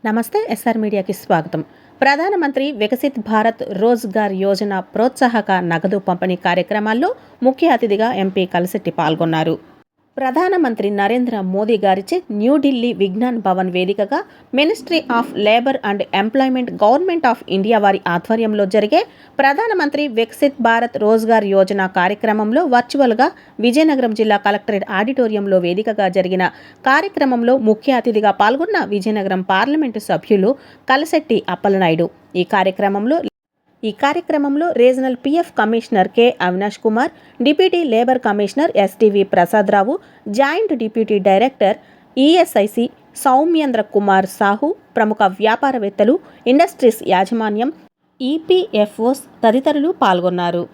నమస్తే. ఎస్ఆర్ మీడియాకి స్వాగతం. ప్రధానమంత్రి వికసిత్ భారత్ రోజ్గార్ యోజన ప్రోత్సాహక నగదు పంపిణీ కార్యక్రమాల్లో ముఖ్య అతిథిగా ఎంపీ కలిశెట్టి పాల్గొన్నారు. ప్రధానమంత్రి నరేంద్ర మోదీ గారిచే న్యూఢిల్లీ విజ్ఞాన్ భవన్ వేదికగా ministry of labour and employment government of India వారి ఆధ్వర్యంలో జరిగే ప్రధానమంత్రి వికసిత్ భారత్ రోజ్గార్ యోజన కార్యక్రమంలో వర్చువల్గా విజయనగరం జిల్లా కలెక్టరేట్ ఆడిటోరియంలో వేదికగా జరిగిన కార్యక్రమంలో ముఖ్య అతిథిగా పాల్గొన్న విజయనగరం పార్లమెంటు సభ్యులు కలిశెట్టి అప్పలనాయుడు ఈ కార్యక్రమంలో regional PF commissioner K Avinash Kumar, deputy labour commissioner STV Prasadarao, joint deputy director ESIC Soumyendra Kumar Sahu, ప్రముఖ వ్యాపారవేత్తలు, ఇండస్ట్రీస్ యాజమాన్యం, ఈపీఎఫ్ఓస్ తదితరులు పాల్గొన్నారు.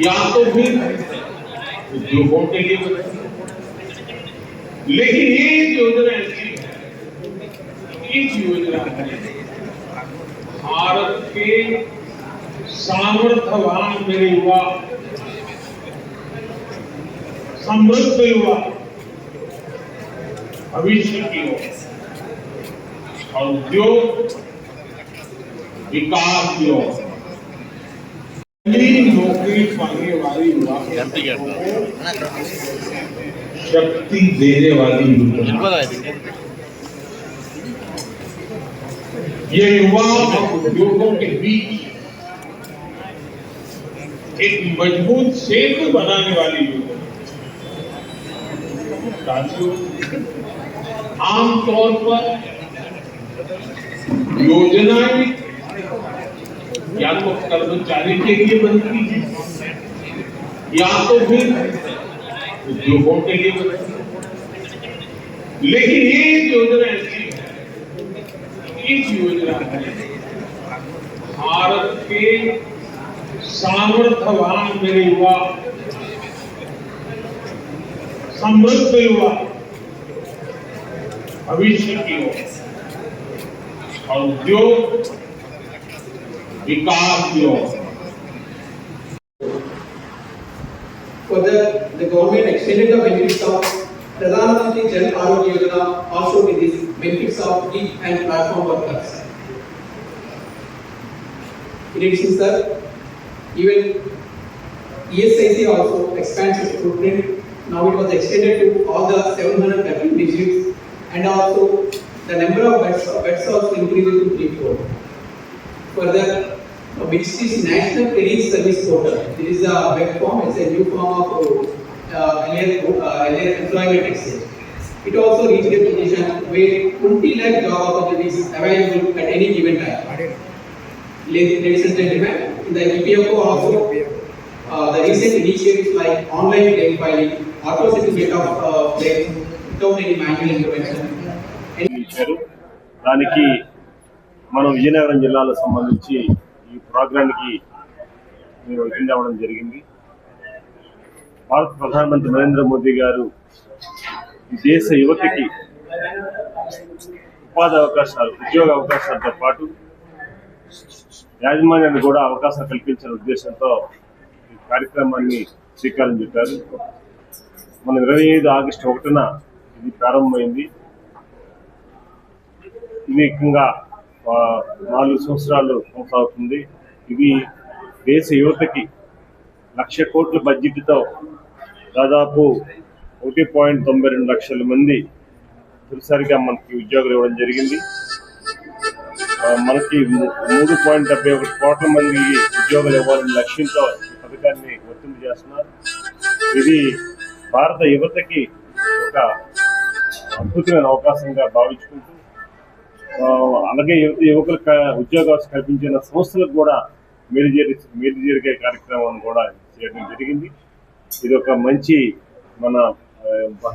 या तो फिर उद्योगों के लिए लेकिन ये योजना ऐसी इस योजना में भारत के सामर्थ्यवान मेरे युवा, समृद्ध युवा भविष्य की ओर और उद्योग विकास की ओर नौकरी पाने वाली युवा शक्ति देने वाली ये युवा और उद्योगों के बीच एक मजबूत सेतु बनाने वाली योजना। आमतौर पर योजनाएं या तो कर्मचारी के लिए बनती है या तो फिर उद्योगों के लिए बनती है, लेकिन ये योजना ऐसी है, इस योजना में भारत के सामर्थ्यवान मेरे युवा, समृद्ध युवा भविष्य की ओर और उद्योग Further, the government extended the benefits of Pradhan Mantri Jan Arogya Yojana also with the benefits of gig and platform workers. In addition, sir, even ESIC also expands its footprint. Now it was extended to all the 713 districts, and also the number of beds also increased to 3-4. Further, Ministry's National Career Service Portal. This is a web form. It's a new form of earlier employment exchange. It also reached a position where 20 lakh job opportunities available at any given time. Ladies and gentlemen, in the EPFO also, the recent initiatives like online claim filing, auto settlement of claims without any manual intervention. దానికి మనం విజయనగరం జిల్లాలో సంబంధించి ఈ ప్రోగ్రాంకి మేము attend అవ్వడం జరిగింది. భారత ప్రధానమంత్రి నరేంద్ర మోదీ గారు ఈ దేశ యువతకి ఉపాధి అవకాశాలు, ఉద్యోగ అవకాశాలతో పాటు యాజమాన్యాన్ని కూడా అవకాశాలు కల్పించిన ఉద్దేశంతో ఈ కార్యక్రమాన్ని శ్రీకారం చుట్టారు. మన 25 ఆగస్టు 1న ఇది ప్రారంభమైంది. ఇది ఏకంగా 4 సంవత్సరాలు కొనసాగుతుంది. ఇది దేశ యువతకి 1,00,000 కోట్ల బడ్జెట్తో దాదాపు 1.92 లక్షల మంది తొలిసారిగా మనకి ఉద్యోగాలు ఇవ్వడం జరిగింది. మనకి 3.71 కోట్ల మంది ఉద్యోగాలు ఇవ్వాలని లక్ష్యంతో ఈ పథకాన్ని వర్తింపు చేస్తున్నారు. ఇది భారత యువతకి ఒక అద్భుతమైన అవకాశంగా భావించుకుంటూ, అలాగే యువకులకు ఉద్యోగాలు కల్పించిన సంస్థలకు కూడా మేలు జరిగే కార్యక్రమాన్ని కూడా చేయడం జరిగింది. ఇది ఒక మంచి మన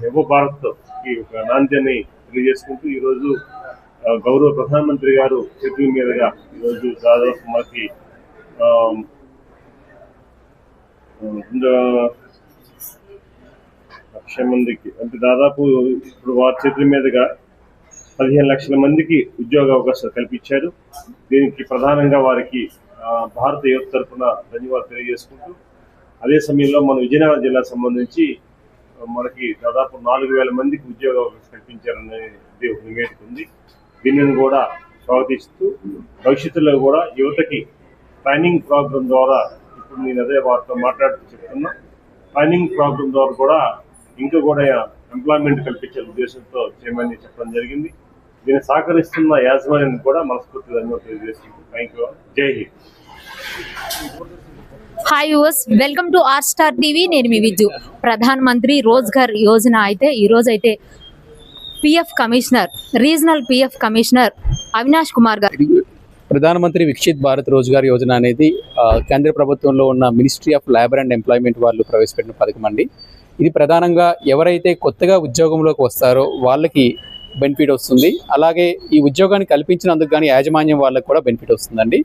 యువ భారత్ కి ఒక నాంద్యాన్ని తెలియజేసుకుంటూ ఈరోజు గౌరవ ప్రధానమంత్రి గారు చేతుల మీదుగా ఈరోజు దాదాపు మనకి 1,00,000 మందికి అంటే దాదాపు ఇప్పుడు వారి చేతుల మీదుగా 15 లక్షల మందికి ఉద్యోగ అవకాశాలు కల్పించారు. దీనికి ప్రధానంగా వారికి భారత యువత తరఫున ధన్యవాదాలు తెలియజేసుకుంటూ, అదే సమయంలో మన విజయనగరం జిల్లాకు సంబంధించి మనకి దాదాపు 4,000 మందికి ఉద్యోగాలు కల్పించారనేది ఒక నివేదిక ఉంది. దీనిని కూడా స్వాగతిస్తూ భవిష్యత్తులో కూడా యువతకి ట్రైనింగ్ ప్రోగ్రాం ద్వారా, ఇప్పుడు నేను అదే వారితో మాట్లాడుతూ చెప్తున్నా, ట్రైనింగ్ ప్రోగ్రాం ద్వారా కూడా ఇంకా కూడా ఎంప్లాయ్మెంట్ కల్పించే ఉద్దేశంతో చేయమని చెప్పడం జరిగింది. దీన్ని సహకరిస్తున్న యాజమాన్యాన్ని కూడా మనస్ఫూర్తిగా ధన్యవాదాలు తెలియజేస్తున్నాను. Thank you. Jai Hind. Hi viewers, welcome to R star TV. నేను మీ విజ్జు. ప్రధాన మంత్రి రోజ్గార్ యోజన అయితే ఈరోజు అయితే PF commissioner, regional PF commissioner Avinash Kumar గారు ప్రధానమంత్రి వికసిత్ భారత్ రోజ్గార్ యోజన అనేది కేంద్ర ప్రభుత్వంలో ఉన్న ministry of labour and employment వాళ్ళు ప్రవేశపెట్టిన పథకం అండి. ఇది ప్రధానంగా ఎవరైతే కొత్తగా ఉద్యోగంలోకి వస్తారో వాళ్ళకి బెనిఫిట్ వస్తుంది. అలాగే ఈ ఉద్యోగాన్ని కల్పించినందుకు కానీ యాజమాన్యం వాళ్ళకి కూడా బెనిఫిట్ వస్తుందండి.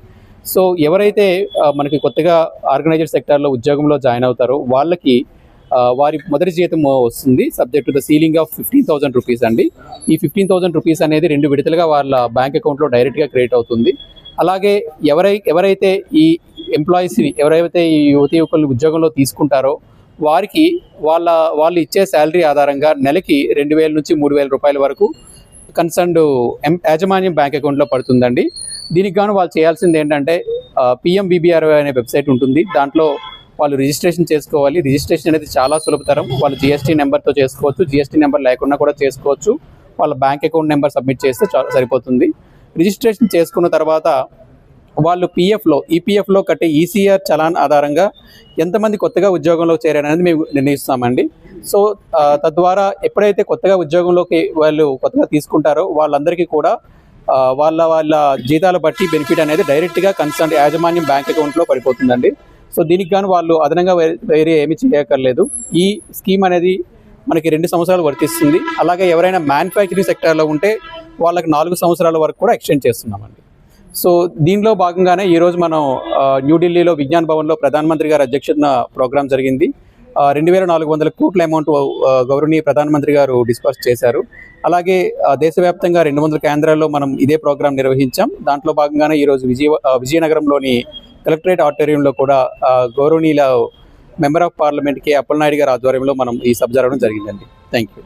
సో ఎవరైతే మనకి కొత్తగా ఆర్గనైజ్డ్ సెక్టార్లో ఉద్యోగంలో జాయిన్ అవుతారో వాళ్ళకి వారి మొదటి జీతం వస్తుంది, subject to the ceiling of 15,000 rupees అండి. ఈ 15,000 రూపీస్ అనేది 2 విడతలుగా వాళ్ళ బ్యాంక్ అకౌంట్లో డైరెక్ట్గా క్రియేట్ అవుతుంది. అలాగే ఎవరైతే ఈ ఎంప్లాయీస్, ఎవరైతే ఈ యువకులు ఉద్యోగంలో తీసుకుంటారో వారికి వాళ్ళు ఇచ్చే శాలరీ ఆధారంగా నెలకి 2,000 నుంచి 3,000 రూపాయల వరకు కన్సర్న్డ్ యాజమాన్యం బ్యాంక్ అకౌంట్లో పడుతుందండి. దీనికి గాను వాళ్ళు చేయాల్సింది ఏంటంటే PMBBRY అనే వెబ్సైట్ ఉంటుంది. దాంట్లో వాళ్ళు రిజిస్ట్రేషన్ చేసుకోవాలి. రిజిస్ట్రేషన్ అనేది చాలా సులభతరం. వాళ్ళు GST నెంబర్తో చేసుకోవచ్చు, GST నెంబర్ లేకుండా కూడా చేసుకోవచ్చు. వాళ్ళ బ్యాంక్ అకౌంట్ నెంబర్ సబ్మిట్ చేస్తే సరిపోతుంది. రిజిస్ట్రేషన్ చేసుకున్న తర్వాత వాళ్ళు ఈపీఎఫ్లో కట్టే ECR చలాన్ ఆధారంగా ఎంతమంది కొత్తగా ఉద్యోగంలో చేరారనేది మేము నిర్ణయిస్తామండి. సో తద్వారా ఎప్పుడైతే కొత్తగా ఉద్యోగంలోకి వాళ్ళు కొత్తగా తీసుకుంటారో వాళ్ళందరికీ కూడా వాళ్ళ జీతాలు బట్టి బెనిఫిట్ అనేది డైరెక్ట్గా కన్సర్న్ యాజమాన్యం బ్యాంక్ అకౌంట్లో పడిపోతుందండి. సో దీనికి గాను వాళ్ళు అదనంగా వేరే ఏమీ చేయక్కర్లేదు. ఈ స్కీమ్ అనేది మనకి 2 సంవత్సరాలు వర్తిస్తుంది. అలాగే ఎవరైనా మ్యానుఫ్యాక్చరింగ్ సెక్టార్లో ఉంటే వాళ్ళకి 4 సంవత్సరాల వరకు కూడా ఎక్స్టెండ్ చేస్తున్నామండి. సో దీనిలో భాగంగానే ఈరోజు మనం న్యూఢిల్లీలో విజ్ఞాన్ భవన్లో ప్రధానమంత్రి గారి అధ్యక్షతన ప్రోగ్రాం జరిగింది. 2,400 కోట్ల అమౌంట్ గౌరవనీయ ప్రధానమంత్రి గారు డిస్పర్స్ చేశారు. అలాగే దేశవ్యాప్తంగా 200 కేంద్రాల్లో మనం ఇదే ప్రోగ్రాం నిర్వహించాం. దాంట్లో భాగంగానే ఈరోజు విజయనగరంలోని కలెక్టరేట్ ఆడిటోరియంలో కూడా గౌరవనీయుల మెంబర్ ఆఫ్ పార్లమెంట్ కే అప్పలనాయుడు గారి ఆధ్వర్యంలో మనం ఈ సభ జరగడం జరిగిందండి. Thank you.